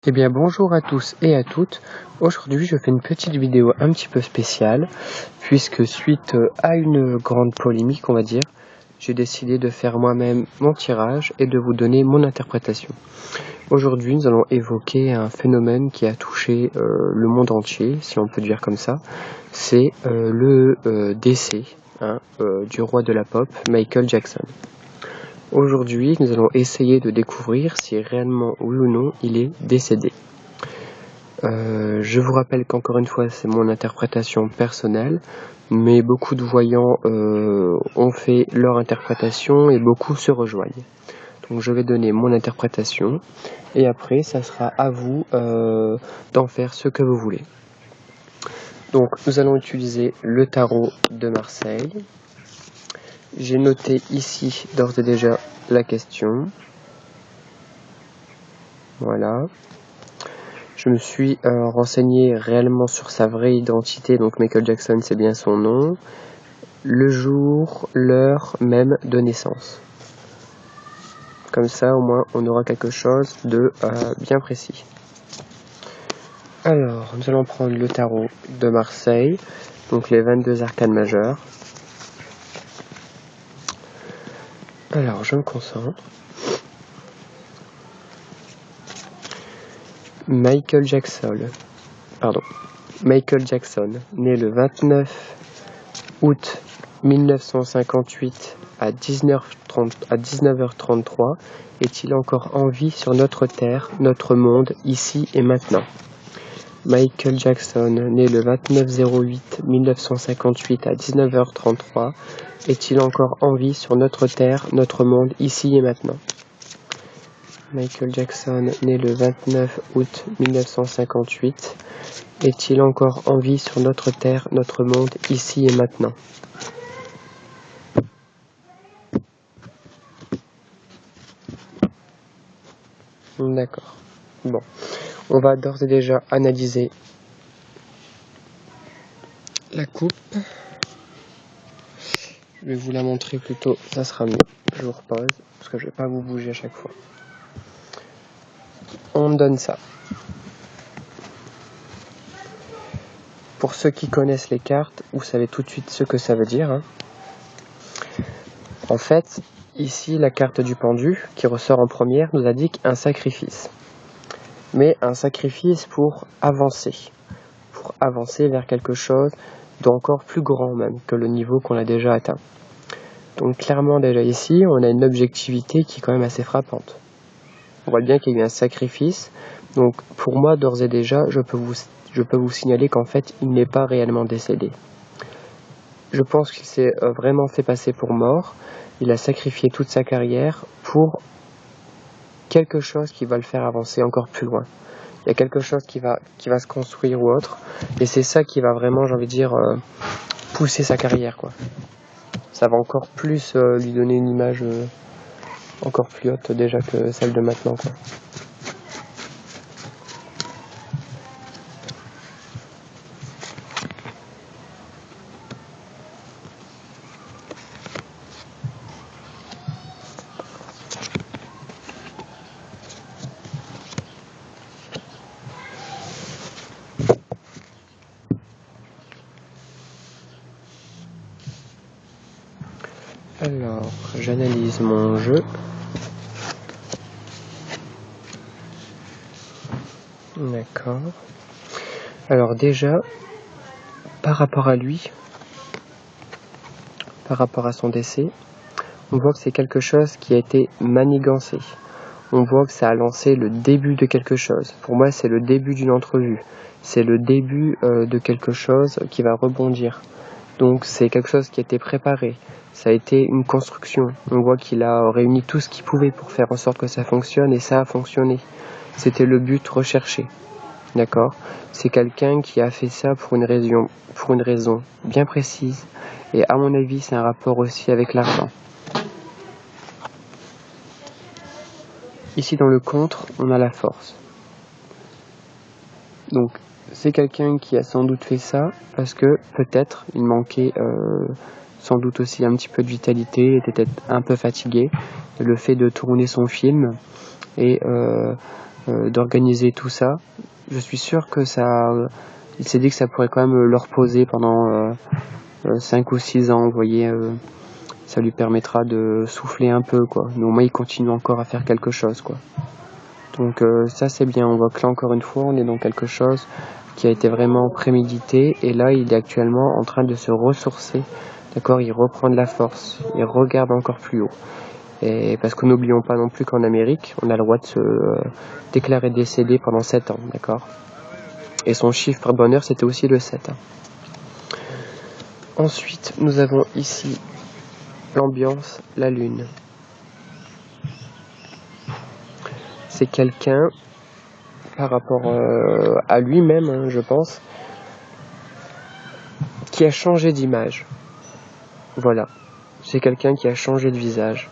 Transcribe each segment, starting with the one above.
Eh bien bonjour à tous et à toutes. Aujourd'hui je fais une petite vidéo un petit peu spéciale puisque suite à une grande polémique on va dire, j'ai décidé de faire moi-même mon tirage et de vous donner mon interprétation. Aujourd'hui nous allons évoquer un phénomène qui a touché le monde entier, si on peut dire comme ça. C'est le décès du roi de la pop, Michael Jackson. Aujourd'hui, nous allons essayer de découvrir si réellement oui ou non il est décédé. Je vous rappelle qu'encore une fois, c'est mon interprétation personnelle, mais beaucoup de voyants ont fait leur interprétation et beaucoup se rejoignent. Donc je vais donner mon interprétation et après, ça sera à vous d'en faire ce que vous voulez. Donc nous allons utiliser le tarot de Marseille. J'ai noté ici d'ores et déjà la question. Voilà. Je me suis renseigné réellement sur sa vraie identité, donc Michael Jackson c'est bien son nom, le jour, l'heure même de naissance. Comme ça au moins on aura quelque chose de bien précis. Alors nous allons prendre le tarot de Marseille, donc les 22 arcanes majeures. Alors je me concentre. Michael Jackson, né le 29 août 1958 à 19h33, est-il encore en vie sur notre terre, notre monde, ici et maintenant? Michael Jackson, né le 29/08/1958 à 19h33, est-il encore en vie sur notre terre, notre monde, ici et maintenant? Michael Jackson, né le 29 août 1958, est-il encore en vie sur notre terre, notre monde, ici et maintenant? D'accord. Bon, on va d'ores et déjà analyser la coupe. Je vais vous la montrer plutôt, ça sera mieux. Je vous repose, parce que je vais pas vous bouger à chaque fois. On donne ça. Pour ceux qui connaissent les cartes, vous savez tout de suite ce que ça veut dire. En fait, ici, la carte du pendu, qui ressort en première, nous indique un sacrifice. Mais un sacrifice pour avancer vers quelque chose d'encore plus grand même que le niveau qu'on a déjà atteint. Donc clairement déjà ici, on a une objectivité qui est quand même assez frappante. On voit bien qu'il y a eu un sacrifice. Donc pour moi, d'ores et déjà, je peux vous signaler qu'en fait, il n'est pas réellement décédé. Je pense qu'il s'est vraiment fait passer pour mort. Il a sacrifié toute sa carrière pour quelque chose qui va le faire avancer encore plus loin. Il y a quelque chose qui va se construire ou autre. Et c'est ça qui va vraiment, j'ai envie de dire, pousser sa carrière, quoi. Ça va encore plus lui donner une image encore plus haute déjà que celle de maintenant, quoi. Alors, j'analyse mon jeu. D'accord. Alors déjà, par rapport à lui, par rapport à son décès, on voit que c'est quelque chose qui a été manigancé. On voit que ça a lancé le début de quelque chose. Pour moi, c'est le début d'une entrevue. C'est le début de quelque chose qui va rebondir. Donc c'est quelque chose qui a été préparé. Ça a été une construction. On voit qu'il a réuni tout ce qu'il pouvait pour faire en sorte que ça fonctionne et ça a fonctionné. C'était le but recherché. D'accord? C'est quelqu'un qui a fait ça pour une raison bien précise. Et à mon avis, c'est un rapport aussi avec l'argent. Ici dans le contre, on a la force. Donc c'est quelqu'un qui a sans doute fait ça parce que peut-être il manquait sans doute aussi un petit peu de vitalité, était peut-être un peu fatigué. Le fait de tourner son film et d'organiser tout ça. Je suis sûr que il s'est dit que ça pourrait quand même le reposer pendant 5 ou 6 ans, vous voyez, ça lui permettra de souffler un peu, quoi. Mais au moins il continue encore à faire quelque chose, quoi. Donc ça c'est bien, on voit que là encore une fois on est dans quelque chose qui a été vraiment prémédité, et là il est actuellement en train de se ressourcer, d'accord, il reprend de la force, il regarde encore plus haut. Et parce que n'oublions pas non plus qu'en Amérique, on a le droit de se déclarer décédé pendant 7 ans, d'accord. Et son chiffre par bonheur c'était aussi le 7. Ensuite nous avons ici l'ambiance, la lune. C'est quelqu'un, par rapport à lui-même, hein, je pense, qui a changé d'image. Voilà. C'est quelqu'un qui a changé de visage.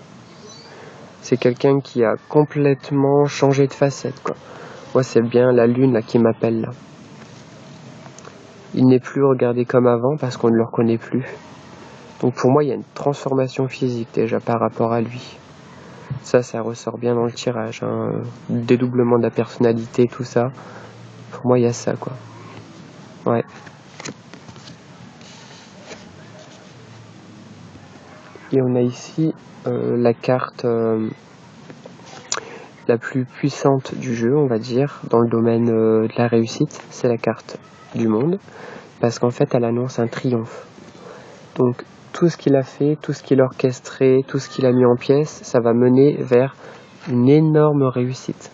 C'est quelqu'un qui a complètement changé de facette, quoi. Moi, c'est bien la lune là qui m'appelle là. Il n'est plus regardé comme avant parce qu'on ne le reconnaît plus. Donc pour moi, il y a une transformation physique déjà par rapport à lui. Ça ressort bien dans le tirage, hein. Dédoublement de la personnalité, tout ça. Pour moi, il y a ça, quoi. Ouais. Et on a ici la carte la plus puissante du jeu, on va dire, dans le domaine de la réussite. C'est la carte du monde, parce qu'en fait, elle annonce un triomphe. Donc, tout ce qu'il a fait, tout ce qu'il a orchestré, tout ce qu'il a mis en pièces, ça va mener vers une énorme réussite.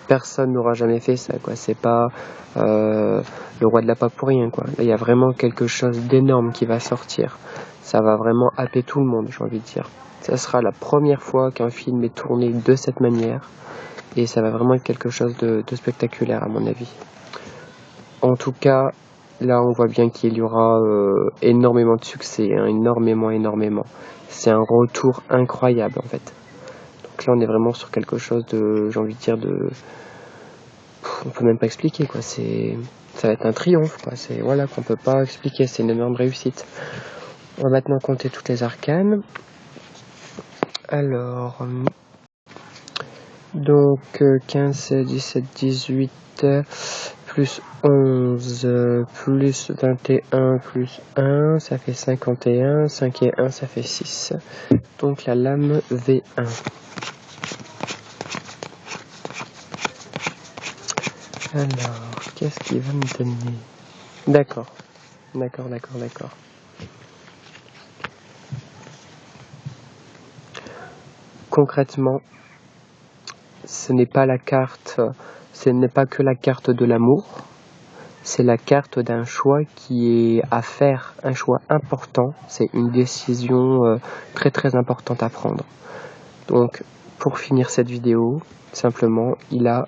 Personne n'aura jamais fait ça, quoi. C'est pas le roi de la pape pour rien, quoi. Là, il y a vraiment quelque chose d'énorme qui va sortir. Ça va vraiment happer tout le monde, j'ai envie de dire. Ça sera la première fois qu'un film est tourné de cette manière, et ça va vraiment être quelque chose de spectaculaire, à mon avis. En tout cas, là, on voit bien qu'il y aura énormément de succès, hein, énormément. C'est un retour incroyable, en fait. Donc là, on est vraiment sur quelque chose de, j'ai envie de dire, on peut même pas expliquer, quoi. Ça va être un triomphe, quoi. Voilà, qu'on peut pas expliquer. C'est une énorme réussite. On va maintenant compter toutes les arcanes. Alors, donc 15, 16, 17, 18, plus 11, plus 21, plus 1, ça fait 51. 5 et 1, ça fait 6. Donc la lame V1. Alors, qu'est-ce qu'il va me donner? D'accord. Concrètement, ce n'est pas que la carte de l'amour, c'est la carte d'un choix qui est à faire, un choix important, c'est une décision très importante à prendre. Donc, pour finir cette vidéo, simplement, il a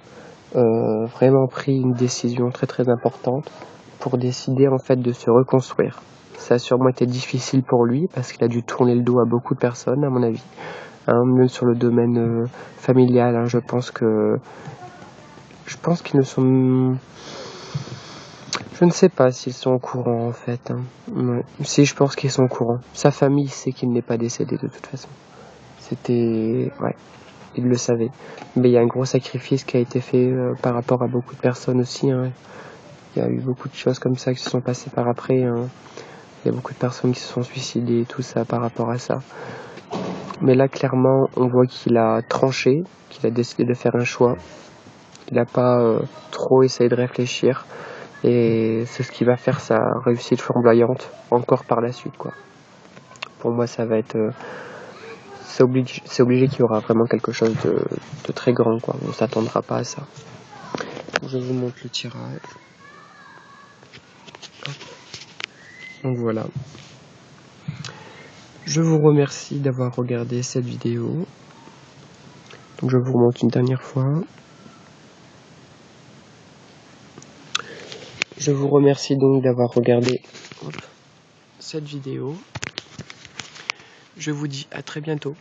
vraiment pris une décision très importante pour décider en fait de se reconstruire. Ça a sûrement été difficile pour lui parce qu'il a dû tourner le dos à beaucoup de personnes, à mon avis. Même sur le domaine familial, hein, je pense qu'ils ne sont... Je ne sais pas s'ils sont au courant en fait. Ouais. Si, je pense qu'ils sont au courant. Sa famille sait qu'il n'est pas décédé de toute façon. Ouais, il le savait. Mais il y a un gros sacrifice qui a été fait par rapport à beaucoup de personnes aussi. Hein. Il y a eu beaucoup de choses comme ça qui se sont passées par après. Hein. Il y a beaucoup de personnes qui se sont suicidées, tout ça par rapport à ça. Mais là, clairement, on voit qu'il a tranché, qu'il a décidé de faire un choix. Il n'a pas trop essayé de réfléchir. Et c'est ce qui va faire sa réussite flamboyante encore par la suite, quoi. Pour moi, ça va être... c'est obligé qu'il y aura vraiment quelque chose de très grand, quoi. On ne s'attendra pas à ça. Je vous montre le tirage. Donc voilà. Je vous remercie d'avoir regardé cette vidéo. Donc je vous remonte une dernière fois. Je vous remercie donc d'avoir regardé cette vidéo. Je vous dis à très bientôt.